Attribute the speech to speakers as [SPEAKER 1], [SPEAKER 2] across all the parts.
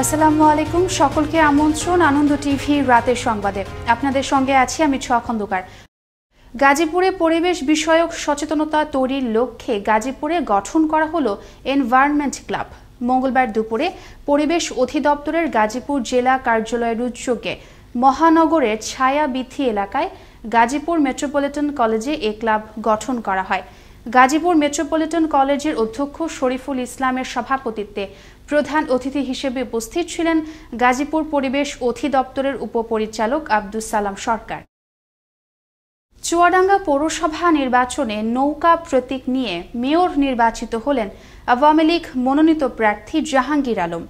[SPEAKER 1] আসসালামু আলাইকুম, সকলকে আমন্ত্রণ আনন্দ টিভির রাতের সংবাদে। আপনাদের সঙ্গে আছি আমি ছোঁয়া খন্দকার। গাজীপুরে পরিবেশ বিষয়ক সচেতনতা তৈরির লক্ষ্যে গাজীপুরে গঠন করা হলো এনভায়রনমেন্ট ক্লাব। মঙ্গলবার দুপুরে পরিবেশ অধিদপ্তরের গাজীপুর জেলা কার্যালয়ের উদ্যোগে মহানগরের ছায়াবীথি এলাকায় গাজীপুর মেট্রোপলিটন কলেজে এ ক্লাব গঠন করা হয়। গাজীপুর মেট্রোপলিটন কলেজের অধ্যক্ষ শরীফুল ইসলামের সভাপতিত্বে প্রধান অতিথি হিসেবে উপস্থিত ছিলেন গাজীপুর পরিবেশ অধিদপ্তরের উপপরিচালক আব্দুস সালাম সরকার। চুয়াডাঙ্গা পৌরসভা নির্বাচনে নৌকা প্রতীক নিয়ে মেয়র নির্বাচিত হলেন আওয়ামী লীগ মনোনীত প্রার্থী জাহাঙ্গীর আলম।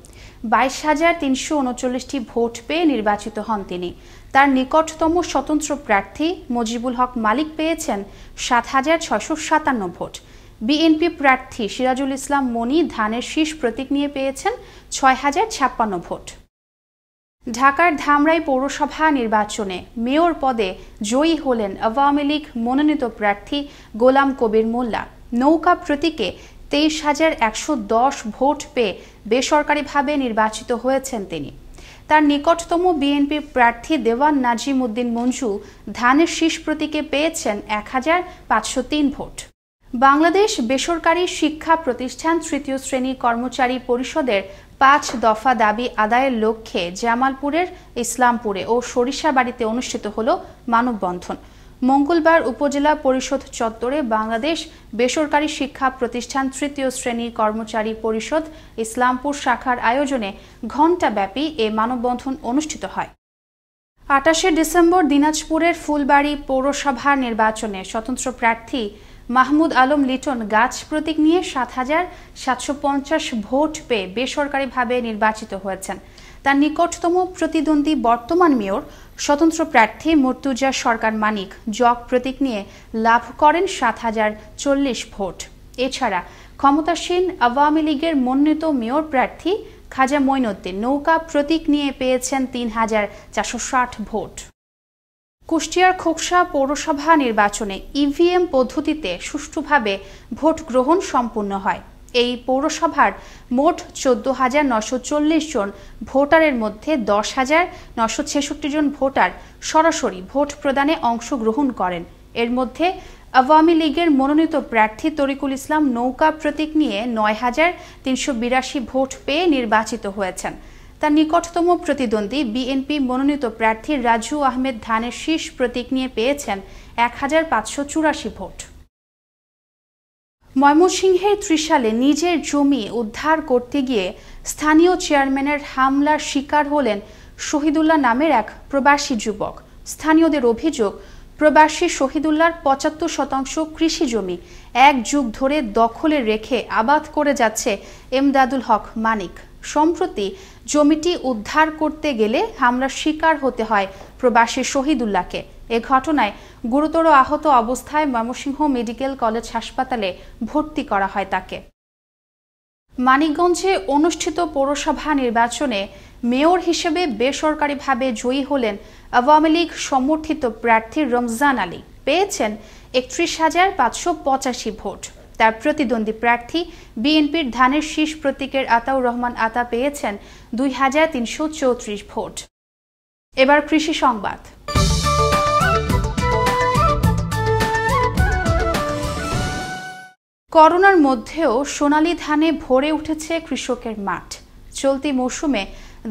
[SPEAKER 1] 22,339টি ভোট পেয়ে নির্বাচিত হন তিনি। তার নিকটতম স্বতন্ত্র প্রার্থী মজিবুল হক মালিক পেয়েছেন 7,657 ভোট। বিএনপি প্রার্থী সিরাজুল ইসলাম মনি ধানের শীষ প্রতীক নিয়ে পেয়েছেন 6,056 ভোট। ঢাকার ধামরাই পৌরসভা নির্বাচনে মেয়র পদে জয়ী হলেন আওয়ামী লীগ মনোনীত প্রার্থী গোলাম কবির মোল্লা। নৌকা প্রতীকে 23,110 ভোট পেয়ে বেসরকারিভাবে নির্বাচিত হয়েছেন তিনি। তার নিকটতম বিএনপি প্রার্থী দেওয়ান নাজিম উদ্দিন মঞ্জু ধানের শীষ প্রতীকে পেয়েছেন 1,503 ভোট। বাংলাদেশ বেসরকারি শিক্ষা প্রতিষ্ঠান তৃতীয় শ্রেণী কর্মচারী পরিষদের 5 দফা দাবি আদায়ের লক্ষ্যে জামালপুরের ইসলামপুরে ও সরিষাবাড়িতে অনুষ্ঠিত হল মানববন্ধন। মঙ্গলবার উপজেলা পরিষদ চত্বরে বাংলাদেশ বেসরকারি শিক্ষা প্রতিষ্ঠান তৃতীয় শ্রেণী কর্মচারী পরিষদ ইসলামপুর শাখার আয়োজনে ঘণ্টাব্যাপী এ মানববন্ধন অনুষ্ঠিত হয়। 28 ডিসেম্বর দিনাজপুরের ফুলবাড়ী পৌরসভার নির্বাচনে স্বতন্ত্র প্রার্থী মাহমুদ আলম লিটন গাছ প্রতীক নিয়ে 7,750 ভোট পেয়ে বেসরকারিভাবে নির্বাচিত হয়েছেন। তার নিকটতম প্রতিদ্বন্দ্বী বর্তমান মেয়র স্বতন্ত্র প্রার্থী মর্তুজা সরকার মানিক জগ প্রতীক নিয়ে লাভ করেন 7,040 ভোট। এছাড়া ক্ষমতাসীন আওয়ামী লীগের মনোনীত মেয়র প্রার্থী খাজা মঈনুদ্দিন নৌকা প্রতীক নিয়ে পেয়েছেন 3,460 ভোট। কুষ্টিয়ার খোকসা পৌরসভা নির্বাচনে ইভিএম পদ্ধতিতে সুষ্ঠুভাবে ভোট গ্রহণ সম্পূর্ণ হয়। এই পৌরসভার মোট 14,940 জন ভোটারের মধ্যে 10,966 জন ভোটার সরাসরি ভোট প্রদানে অংশগ্রহণ করেন। এর মধ্যে আওয়ামী লীগের মনোনীত প্রার্থী তরিকুল ইসলাম নৌকা প্রতীক নিয়ে 9,382 ভোট পেয়ে নির্বাচিত হয়েছেন। তার নিকটতম প্রতিদ্বন্দ্বী বিএনপি মনোনীত প্রার্থী রাজু আহমেদ ধানের শীষ প্রতীক নিয়ে পেয়েছেন 1,584 ভোট। ময়মনসিংহের ত্রিশালে নিজের জমি উদ্ধার করতে গিয়ে স্থানীয় চেয়ারম্যানের হামলার শিকার হলেন শহীদুল্লাহ নামের এক প্রবাসী যুবক। স্থানীয়দের অভিযোগ, প্রবাসী শহীদুল্লাহর 75% কৃষি জমি 1 যুগ ধরে দখলে রেখে আবাদ করে যাচ্ছে এমদাদুল হক মানিক। সম্প্রতি জমিটি উদ্ধার করতে গেলে হামলার শিকার হতে হয় প্রবাসী শহীদুল্লাহকে। এ ঘটনায় গুরুতর আহত অবস্থায় ময়মনসিংহ মেডিকেল কলেজ হাসপাতালে ভর্তি করা হয় তাকে। মানিকগঞ্জে অনুষ্ঠিত পৌরসভা নির্বাচনে মেয়র হিসেবে বেসরকারিভাবে জয়ী হলেন আওয়ামী লীগ সমর্থিত প্রার্থী রমজান আলী, পেয়েছেন 31,585 ভোট। তার প্রতিদ্বন্দ্বী প্রার্থী বিএনপির ধানের শীষ প্রতীকের আতাউর রহমান আতা পেয়েছেন 2,334 ভোট। এবার কৃষি সংবাদ। করোনার মধ্যেও সোনালী ধানে ভরে উঠেছে কৃষকের মাঠ। চলতি মৌসুমে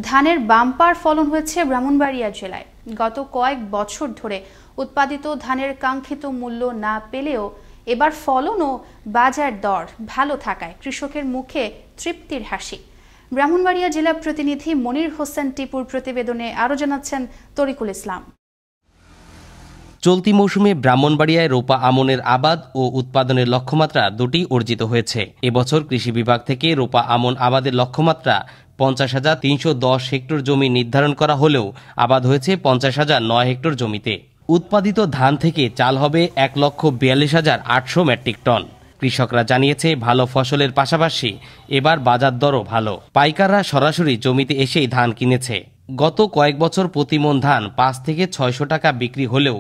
[SPEAKER 1] ধানের বাম্পার ফলন হয়েছে ব্রাহ্মণবাড়িয়া জেলায়। গত কয়েক বছর ধরে উৎপাদিত ধানের কাঙ্ক্ষিত মূল্য না পেলেও এবার ফলন ও বাজার দর ভালো থাকায় কৃষকের মুখে তৃপ্তির হাসি। ব্রাহ্মণবাড়িয়া জেলা প্রতিনিধি মনির হোসেন টিপুর প্রতিবেদনে আরও জানাচ্ছেন তরিকুল ইসলাম।
[SPEAKER 2] চলতি মৌসুমে ব্রাহ্মণবাড়িয়ায় রোপা আমনের আবাদ ও উৎপাদনের লক্ষ্যমাত্রা দুটি অর্জিত হয়েছে। এবছর কৃষি বিভাগ থেকে রোপা আমন আবাদের লক্ষ্যমাত্রা 50,310 হেক্টর জমি নির্ধারণ করা হলেও আবাদ হয়েছে 50,009 হেক্টর জমিতে। উৎপাদিত ধান থেকে চাল হবে 1,42,800 মেট্রিক টন। কৃষকরা জানিয়েছে ভালো ফসলের পাশাপাশি এবার বাজার দরও ভালো। পাইকাররা সরাসরি জমিতে এসেই ধান কিনেছে। গত কয়েক বছর প্রতিমন ধান 5 থেকে 600 টাকা বিক্রি হলেও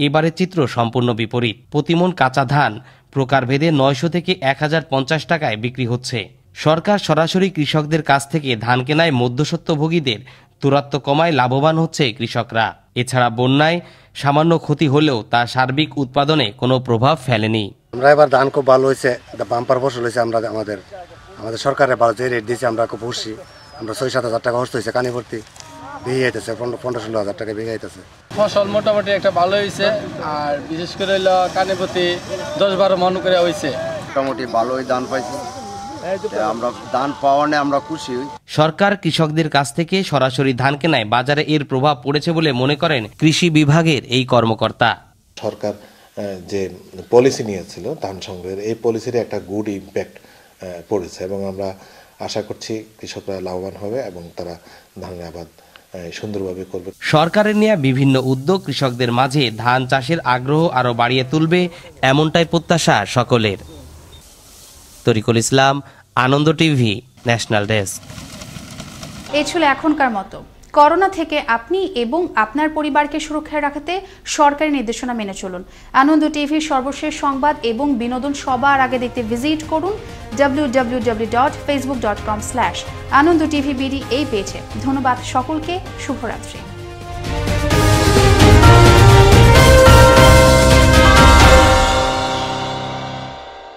[SPEAKER 2] এবারের চিত্র সম্পূর্ণ বিপরীত। প্রতিমন কাঁচা ধান প্রকারভেদে 900 থেকে 1,050 টাকায় বিক্রি হচ্ছে। সরকার সরাসরি কৃষকদের কাছ থেকে ধান কেনায় মধ্যস্বত্বভোগীদের দূরত্ব কমায় লাভবান হচ্ছে কৃষকরা। এছাড়া বন্যায় সামান্য ক্ষতি হলেও তা সার্বিক উৎপাদনে কোনো প্রভাব ফেলেনি।
[SPEAKER 3] আমরা এবার ধান খুব ভালো হয়েছে, বাম্পার ফসল হয়েছে। আমরা আমাদের সরকারের ভালো যে রেট দিয়েছে আমরা খুব খুশি। আমরা 6-7 হাজার টাকা খরচ হয়েছে, কানি ভর্তি বিঘে আইতেছে, 15-16 হাজার টাকা বিঘে আইতেছে।
[SPEAKER 4] ফসল মোটামুটি একটা ভালো হয়েছে, আর বিশেষ করে হলো কানি প্রতি 10-12 মন করে হয়েছে।
[SPEAKER 5] মোটামুটি ভালোই ধান পাইছি, আমরা ধান পাওয়া নিয়ে আমরা খুশি।
[SPEAKER 2] সরকার কৃষকদের কাছ থেকে সরাসরি ধান কেনায় বাজারে এর প্রভাব পড়েছে বলে মনে করেন কৃষি বিভাগের এই কর্মকর্তা।
[SPEAKER 6] সরকার যে পলিসি নিয়েছিল ধান সংগ্রহের, এই পলিসির একটা গুড ইম্প্যাক্ট পড়েছে এবং আমরা আশা করছি কৃষকরা লাভবান হবে এবং তারা ধানের আবাদ সুন্দরভাবে করবে।
[SPEAKER 2] সরকারের নেওয়া বিভিন্ন উদ্যোগ কৃষকদের মাঝে ধান চাষের আগ্রহ আরও বাড়িয়ে তুলবে, এমনটাই প্রত্যাশা সকলের। তরিকুল ইসলাম, আনন্দ টিভি, ন্যাশনাল ডেস্ক।
[SPEAKER 1] এই ছিল এখনকার মতো। করোনা থেকে আপনি এবং আপনার পরিবারকে সুরক্ষায় রাখতে সরকারি নির্দেশনা মেনে চলুন। আনন্দ টিভির সর্বশেষ সংবাদ এবং বিনোদন সবার আগে দেখতে ভিজিট করুন www.facebook.com/AnondoTVBD এই পেজে। ধন্যবাদ সকলকে, শুভরাত্রি।